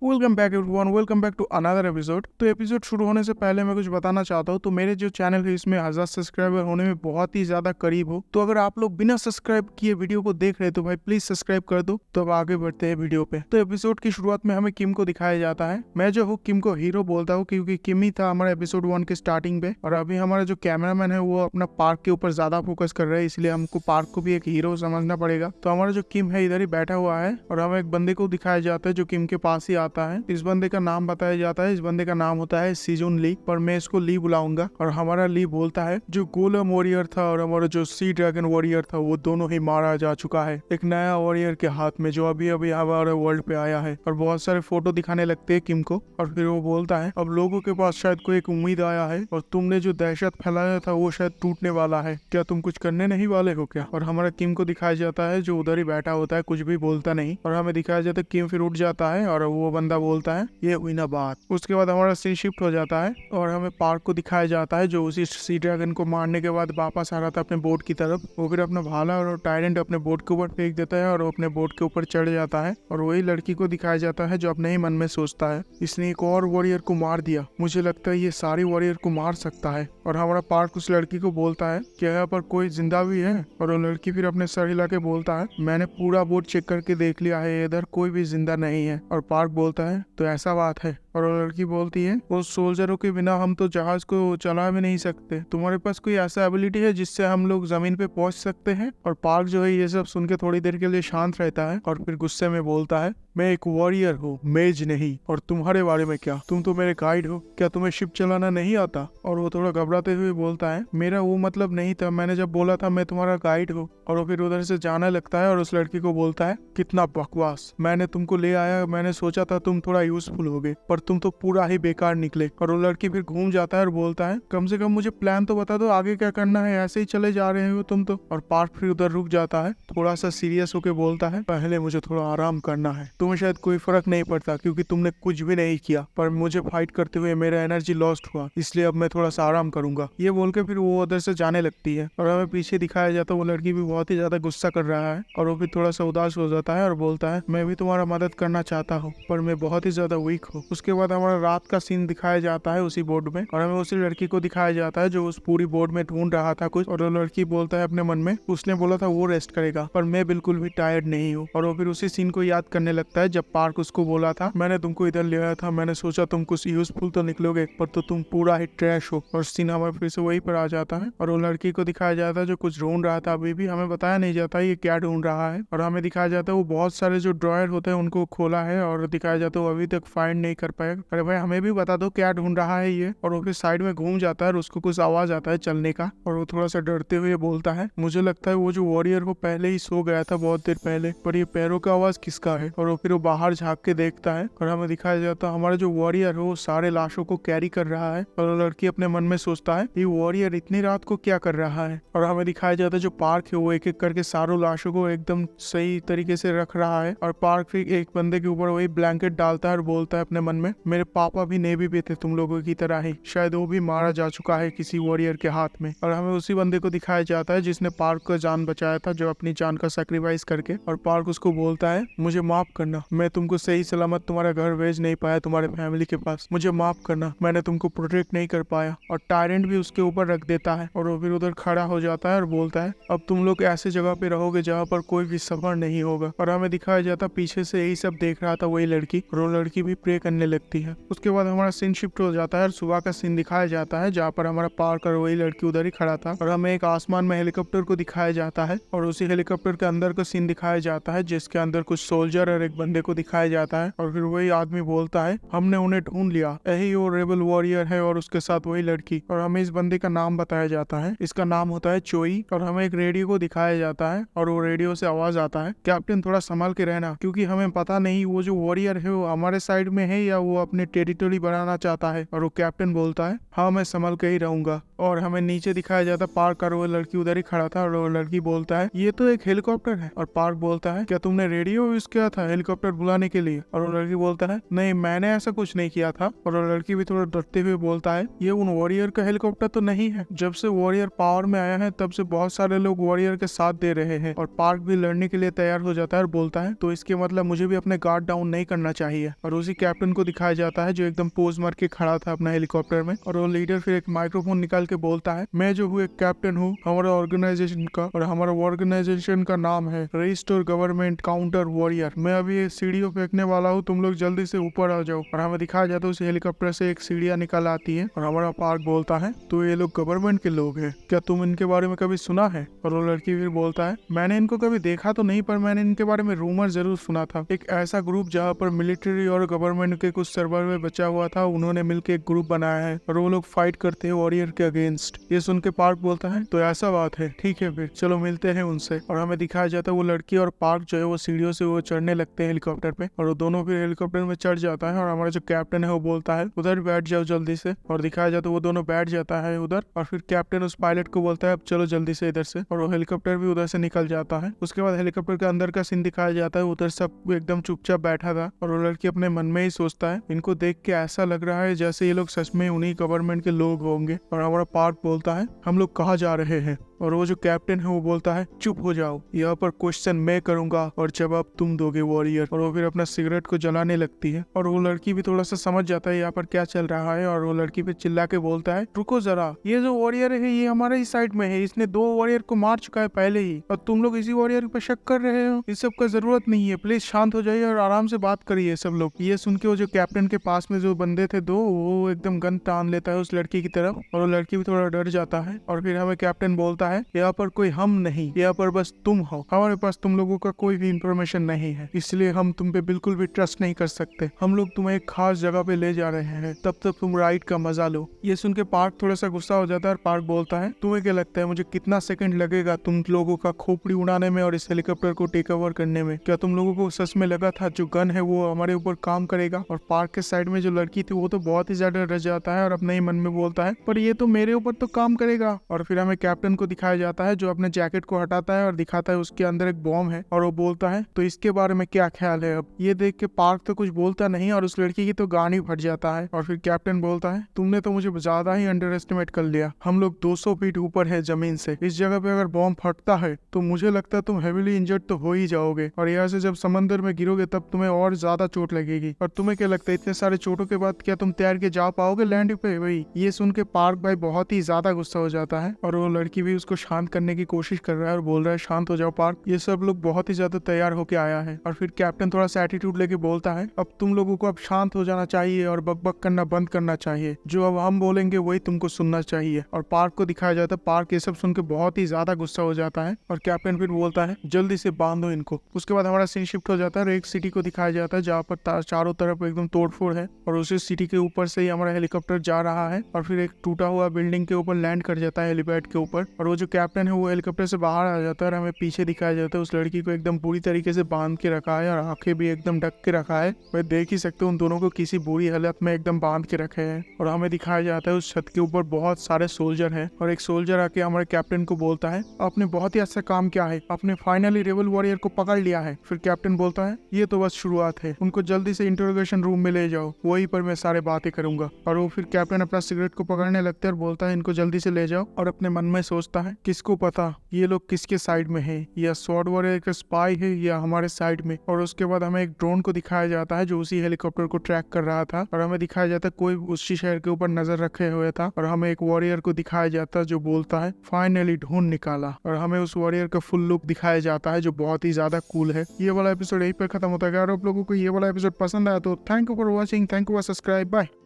Welcome back everyone, welcome back to another episode. तो episode शुरू होने से पहले मैं कुछ बताना चाहता हूँ। तो मेरे जो चैनल है इसमें 1000 सब्सक्राइबर होने में बहुत ही ज्यादा करीब हो। तो अगर आप लोग बिना सब्सक्राइब किए वीडियो को देख रहे हैं तो भाई प्लीज सब्सक्राइब कर दो। तो अब आगे बढ़ते हैं वीडियो पे। तो एपिसोड की शुरुआत में हमें किम को दिखाया जाता है। मैं जो हूँ किम को हीरो बोलता हूँ क्योंकि किम ही था हमारा एपिसोड 1 के स्टार्टिंग पे। और अभी हमारा जो कैमरामैन है वो अपना पार्क के ऊपर ज्यादा फोकस कर रहा है, इसलिए हमको पार्क को भी एक हीरो समझना पड़ेगा। तो हमारा जो किम है इधर ही बैठा हुआ है और हमें एक बंदे को दिखाया जाता है जो किम के पास ही आता है। इस बंदे का नाम बताया जाता है। इस बंदे का नाम होता है सीजन ली, पर मैं इसको ली बुलाऊंगा। और हमारा ली बोलता है जो गोलम वॉरियर था और हमारा जो सी ड्रैगन वॉरियर था वो दोनों ही मारा जा चुका है एक नया वॉरियर के हाथ में जो अभी अभी हमारे वर्ल्ड पे आया है। और बहुत सारे फोटो दिखाने लगते हैं किम को और फिर वो बोलता है अब लोगों के पास शायद कोई एक उम्मीद आया है और तुमने जो दहशत फैलाया था वो शायद टूटने वाला है। क्या तुम कुछ करने नहीं वाले हो क्या? और हमारा किम को दिखाया जाता है जो उधर ही बैठा होता है, कुछ भी बोलता नहीं। और हमें दिखाया जाता है किम फिर उठ जाता है और वो बंदा बोलता है ये हुई ना बात। उसके बाद हमारा सीन शिफ्ट हो जाता है और हमें पार्क को दिखाया जाता है जो उसी सी ड्रैगन को मारने के बाद वापस आ रहा था अपने बोट की तरफ। वो फिर अपना भाला और टायरेंट अपने बोट के ऊपर फेंक देता है और वो अपने बोट के ऊपर चढ़ जाता है। और वही लड़की को दिखाया जाता है जो अपने ही मन में सोचता है इसने एक और वॉरियर को मार दिया, मुझे लगता है ये सारी वॉरियर को मार सकता है। और हमारा पार्क उस लड़की को बोलता है क्या यहाँ पर कोई जिंदा भी है? और वो लड़की फिर अपने सर हिला के बोलता है मैंने पूरा बोट चेक करके देख लिया है, इधर कोई भी जिंदा नहीं है। और पार्क बोलता है तो ऐसा बात है? और वो लड़की बोलती है वो सोल्जरों के बिना हम तो जहाज को चला भी नहीं सकते, तुम्हारे पास कोई ऐसा एबिलिटी है जिससे हम लोग जमीन पे पहुंच सकते हैं? और पार्क जो है ये सब सुन के थोड़ी देर के लिए शांत रहता है और फिर गुस्से में बोलता है मैं एक वॉरियर हूँ, मेज नहीं। और तुम्हारे बारे में क्या? तुम तो मेरे गाइड हो, क्या तुम्हें शिप चलाना नहीं आता? और वो थोड़ा घबराते हुए बोलता है मेरा वो मतलब नहीं था, मैंने जब बोला था मैं तुम्हारा गाइड हूँ। और वो फिर उधर से जाने लगता है और उस लड़की को बोलता है कितना बकवास, मैंने तुमको ले आया, मैंने सोचा था तुम थोड़ा यूजफुल होगे पर तुम तो पूरा ही बेकार निकले। और वो लड़की फिर घूम जाता है और बोलता है कम से कम मुझे प्लान तो बता दो आगे क्या करना है, ऐसे ही चले जा रहे हो तुम तो। और पार्क फिर उधर रुक जाता है, थोड़ा सा सीरियस होके बोलता है पहले मुझे थोड़ा आराम करना है, तुम्हें शायद कोई फर्क नहीं पड़ता क्योंकि तुमने कुछ भी नहीं किया, पर मुझे फाइट करते हुए मेरा एनर्जी लॉस्ट हुआ, इसलिए अब मैं थोड़ा सा आराम करूंगा। ये बोल के फिर वो उधर से जाने लगती है और हमें पीछे दिखाया जाता है वो लड़की भी बहुत ही ज्यादा गुस्सा कर रहा है और वो फिर थोड़ा सा उदास हो जाता है और बोलता है मैं भी तुम्हारा मदद करना चाहता हूँ पर मैं बहुत ही ज्यादा वीक हूँ। उसके बाद हमारा रात का सीन दिखाया जाता है उसी बोर्ड में और हमें उसी लड़की को दिखाया जाता है जो उस पूरी बोर्ड में ढूंढ रहा था कुछ। और वो लड़की बोलता है अपने मन में उसने बोला था वो रेस्ट करेगा पर मैं बिल्कुल भी टायर्ड नहीं हूँ। और वो फिर उसी सीन को याद करने लगता है जब पार्क उसको बोला था मैंने तुमको इधर ले आया था, मैंने सोचा तुम कुछ यूजफुल तो निकलोगे पर तो तुम पूरा ही ट्रैश हो। और सीन हमारे फिर से वही पर आ जाता है और वो लड़की को दिखाया जाता है जो कुछ ढूंढ रहा था, अभी भी हमें बताया नहीं जाता ये क्या ढूंढ रहा है। और हमें दिखाया जाता है वो बहुत सारे जो ड्रॉयर होते हैं उनको खोला है और दिखाया जाता है वो अभी तक फाइंड नहीं कर पाएगा। अरे भाई हमें भी बता दो क्या ढूंढ रहा है ये। और वो फिर साइड में घूम जाता है और उसको कुछ आवाज आता है चलने का और वो थोड़ा सा डरते हुए बोलता है मुझे लगता है वो जो वॉरियर वो पहले ही सो गया था बहुत देर पहले, पर ये पैरों का आवाज किसका है? और वो फिर वो बाहर झांक के देखता है और हमें दिखाया जाता है हमारा जो वॉरियर है वो सारे लाशों को कैरी कर रहा है। और वो लड़की अपने मन में सोचता है ये वॉरियर इतनी रात को क्या कर रहा है। और हमें दिखाया जाता है जो पार्क है वो एक एक करके सारों लाशों को एकदम सही तरीके से रख रहा है। और पार्क फिर एक बंदे के ऊपर वही ब्लैंकेट डालता है और बोलता है अपने मन में मेरे पापा भी नेवी पे थे तुम लोगों की तरह ही, शायद वो भी मारा जा चुका है किसी वॉरियर के हाथ में। और हमें उसी बंदे को दिखाया जाता है जिसने पार्क का जान बचाया था, जो अपनी जान का सैक्रिफाइस करके। और पार्क उसको बोलता है मुझे माफ करना, मैं तुमको सही सलामत तुम्हारा घर भेज नहीं पाया तुम्हारे फैमिली के पास, मुझे माफ करना, मैंने तुमको प्रोटेक्ट नहीं कर पाया। और टायरेंट भी उसके ऊपर रख देता है और वो फिर उधर खड़ा हो जाता है और बोलता है अब तुम लोग ऐसे जगह पे रहोगे जहाँ पर कोई भी सफर नहीं होगा। और हमें दिखाया जाता पीछे से यही सब देख रहा था वही लड़की और वो लड़की भी प्रे करने लगती है। उसके बाद हमारा सीन शिफ्ट हो जाता है और सुबह का सीन दिखाया जाता है जहाँ पर हमारा पार्क और वही लड़की उधर ही खड़ा था। और हमें एक आसमान में हेलीकॉप्टर को दिखाया जाता है और उसी हेलीकॉप्टर के अंदर का सीन दिखाया जाता है जिसके अंदर कुछ सोल्जर और एक बंदे को दिखाया जाता है। और फिर वही आदमी बोलता है हमने उन्हें ढूंढ लिया, यही वो रेबल वॉरियर है और उसके साथ वही लड़की। और हमें इस बंदे का नाम बताया जाता है, इसका नाम होता है चोई। और हमें एक रेडियो को दिखाया जाता है और वो रेडियो से आवाज आता है कैप्टन थोड़ा संभाल के रहना क्योंकि हमें पता नहीं वो जो वॉरियर है वो हमारे साइड में है या वो अपने टेरिटरी बनाना चाहता है। और वो कैप्टन बोलता है हाँ मैं संभल के ही रहूंगा। और हमें नीचे दिखाया जाता है पार्क और वो लड़की उधर ही खड़ा था और वो लड़की बोलता है ये तो एक हेलीकॉप्टर है। और पार्क बोलता है क्या तुमने रेडियो यूज किया था हेलीकॉप्टर बुलाने के लिए? और वो लड़की बोलता है नहीं मैंने ऐसा कुछ नहीं किया था। और वो लड़की भी थोड़ा डरते हुए बोलता है ये उन वॉरियर का हेलीकॉप्टर तो नहीं है, जब से वॉरियर पावर में आया है तब से बहुत सारे लोग वॉरियर के साथ दे रहे हैं और पार्क भी लड़ने के लिए तैयार हो जाता है और बोलता है तो इसके मतलब मुझे भी अपने गार्ड डाउन नहीं करना चाहिए। और उसी कैप्टन को दिखाया जाता है जो एकदम पोज मार के खड़ा था अपना हेलीकॉप्टर में। और वो लीडर फिर एक माइक्रोफोन निकाल के बोलता है, मैं जो हूँ एक कैप्टन हूँ हमारा ऑर्गेनाइजेशन का, और हमारा ऑर्गेनाइजेशन का नाम है रिस्टोर गवर्नमेंट काउंटर वॉरियर। मैं अभी ये सीढ़ियों फेंकने वाला हूँ, तुम लोग जल्दी से ऊपर आ जाओ। और हमें दिखाया जाता है उस हेलीकॉप्टर से एक सीढ़ियाँ निकल आती है और हमारा पार्क बोलता है तो ये लोग गवर्नमेंट के लोग हैं, क्या तुम इनके बारे में कभी सुना है? और वो लड़की फिर बोलता है, मैंने इनको कभी देखा तो नहीं पर मैंने इनके बारे में रूमर जरूर सुना था। एक ऐसा ग्रुप जहाँ पर मिलिट्री और गवर्नमेंट के कुछ सर्वर में बचा हुआ था, उन्होंने मिलकर एक ग्रुप बनाया है और वो लोग फाइट करते हैं वॉरियर के अगेंस्ट। ये सुन के पार्क बोलता है तो ऐसा बात है, ठीक है फिर चलो मिलते हैं उनसे। और हमें दिखाया जाता है वो लड़की और पार्क जो है वो सीढ़ियों से वो चढ़ने लगते हैं हेलीकॉप्टर पे, और वो दोनों फिर हेलीकॉप्टर में चढ़ जाता है। और हमारा जो कैप्टन है वो बोलता है उधर बैठ जाओ जल्दी से, और दिखाया जाता है वो दोनों बैठ जाता है उधर। और फिर कैप्टन उस पायलट को बोलता है अब चलो जल्दी से इधर से, और वो हेलीकॉप्टर भी उधर से निकल जाता है। उसके बाद हेलीकॉप्टर के अंदर का सीन दिखाया जाता है, उधर सब एकदम चुपचाप बैठा था और वो लड़की अपने मन में ही सोचता है इनको देख के ऐसा लग रहा है जैसे ये लोग सच में उन्हीं गवर्नमेंट के लोग होंगे। और हमारा पार्क बोलता है हम लोग कहाँ जा रहे हैं? और वो जो कैप्टन है वो बोलता है चुप हो जाओ, यहाँ पर क्वेश्चन मैं करूंगा और जवाब तुम दोगे वॉरियर। और वो फिर अपना सिगरेट को जलाने लगती है और वो लड़की भी थोड़ा सा समझ जाता है यहाँ पर क्या चल रहा है। और वो लड़की पे चिल्ला के बोलता है रुको जरा, ये जो वॉरियर है ये हमारे ही साइड में है, इसने 2 वॉरियर को मार चुका है पहले ही, और तुम लोग इसी वॉरियर पे शक कर रहे हो। इस सब का जरूरत नहीं है, प्लीज शांत हो जाइए और आराम से बात करिए सब लोग। ये सुन के वो जो कैप्टन के पास में जो बंदे थे 2, वो एकदम गन तान लेता है उस लड़की की तरफ और वो लड़की भी थोड़ा डर जाता है। और फिर हमें कैप्टन बोलता है यहाँ पर कोई हम नहीं, यहाँ पर बस तुम हो, हमारे पास तुम लोगों का कोई भी इंफॉर्मेशन नहीं है, इसलिए हम तुम पे बिल्कुल भी ट्रस्ट नहीं कर सकते। हम लोग तुम्हें एक खास जगह पे ले जा रहे हैं, तब तक तुम राइड का मजा लो। ये सुन के पार्क थोड़ा सा गुस्सा हो जाता है और पार्क बोलता है तुम्हें क्या लगता है मुझे कितना सेकंड लगेगा तुम लोगों का खोपड़ी उड़ाने में और इस हेलीकॉप्टर को टेक ओवर करने में? क्या तुम लोगों को सच में लगा था जो गन है वो हमारे ऊपर काम करेगा? और पार्क के साइड में जो लड़की थी वो तो बहुत ही ज्यादा डर जाता है और अपने ही मन में बोलता है पर ये तो मेरे ऊपर तो काम करेगा। और फिर हमें कैप्टन को दिखाया जाता है जो अपने जैकेट को हटाता है और दिखाता है उसके अंदर एक बॉम्ब है, और वो बोलता है तो इसके बारे में क्या ख्याल है? अब ये देख के पार्क तो कुछ बोलता नहीं और उस लड़की की तो गान ही फट जाता है। और फिर कैप्टन बोलता है तुमने तो मुझे ज्यादा ही अंडर एस्टिमेट कर लिया, हम लोग 200 फीट ऊपर है जमीन से, इस जगह पे अगर बॉम्ब फटता है तो मुझे लगता है तुम हेविली इंजर्ड तो हो ही जाओगे, और यहाँ से जब समंदर में गिरोगे तब तुम्हें और ज्यादा चोट लगेगी। और तुम्हें क्या लगता है इतने सारे चोटों के बाद क्या तुम तैर के जा पाओगे लैंड पे? वही ये सुन के पार्क भाई बहुत ही ज्यादा गुस्सा हो जाता है और वो लड़की भी उसको शांत करने की कोशिश कर रहा है और बोल रहा है शांत हो जाओ पार्क, ये सब लोग बहुत ही ज्यादा तैयार होके आया है। और फिर कैप्टन थोड़ा सा एटीट्यूड लेके बोलता है अब तुम लोगों को अब शांत हो जाना चाहिए और बकबक करना बंद करना चाहिए, जो अब हम बोलेंगे वही तुमको सुनना चाहिए। और पार्क को दिखाया जाता है, पार्क ये सब सुन के बहुत ही ज्यादा गुस्सा हो जाता है और कैप्टन फिर बोलता है जल्दी से बांधो इनको। उसके बाद हमारा सीन शिफ्ट हो जाता है और एक सिटी को दिखाया जाता है जहाँ पर चारों तरफ एकदम तोड़फोड़ है और उसी सिटी के ऊपर से ही हमारा हेलीकॉप्टर जा रहा है और फिर एक टूटा हुआ बिल्डिंग के ऊपर लैंड कर जाता है हेलीपैड के ऊपर। और वो जो कैप्टन है वो हेलीकॉप्टर से बाहर आ जाता है और हमें पीछे दिखाया जाता है उस लड़की को एकदम पूरी तरीके से बांध के रखा है और आंखें भी एकदम ढक के रखा है। वह देख ही सकते हो उन दोनों को किसी बुरी हालत में एकदम बांध के रखे हैं। और हमें दिखाया जाता है उस छत के ऊपर बहुत सारे सोल्जर हैं और एक सोल्जर आके हमारे कैप्टन को बोलता है आपने बहुत ही अच्छा काम किया है, आपने फाइनली रेबल वॉरियर को पकड़ लिया है। फिर कैप्टन बोलता है ये तो बस शुरुआत है, उनको जल्दी से इंटरोगेशन रूम में ले जाओ, वहीं पर मैं सारे बातें करूंगा। और वो फिर कैप्टन अपना सिगरेट को पकड़ने लगता है और बोलता है इनको जल्दी से ले जाओ। और अपने मन में सोचता है किसको पता ये लोग किसके साइड में है, या स्वॉर्ड वॉरियर का स्पाई है या हमारे साइड में। और उसके बाद हमें एक ड्रोन को दिखाया जाता है जो उसी हेलीकॉप्टर को ट्रैक कर रहा था और हमें दिखाया जाता है कोई उसी शहर के ऊपर नजर रखे हुए था। और हमें एक वॉरियर को दिखाया जाता है जो बोलता है फाइनली ढूंढ निकाला, और हमें उस वॉरियर का फुल लुक दिखाया जाता है जो बहुत ही ज्यादा कूल है। ये वाला एपिसोड यहीं पर खत्म होता है। अगर आप लोगों को ये वाला एपिसोड पसंद आया तो thank you for watching, thank you for subscribe, bye.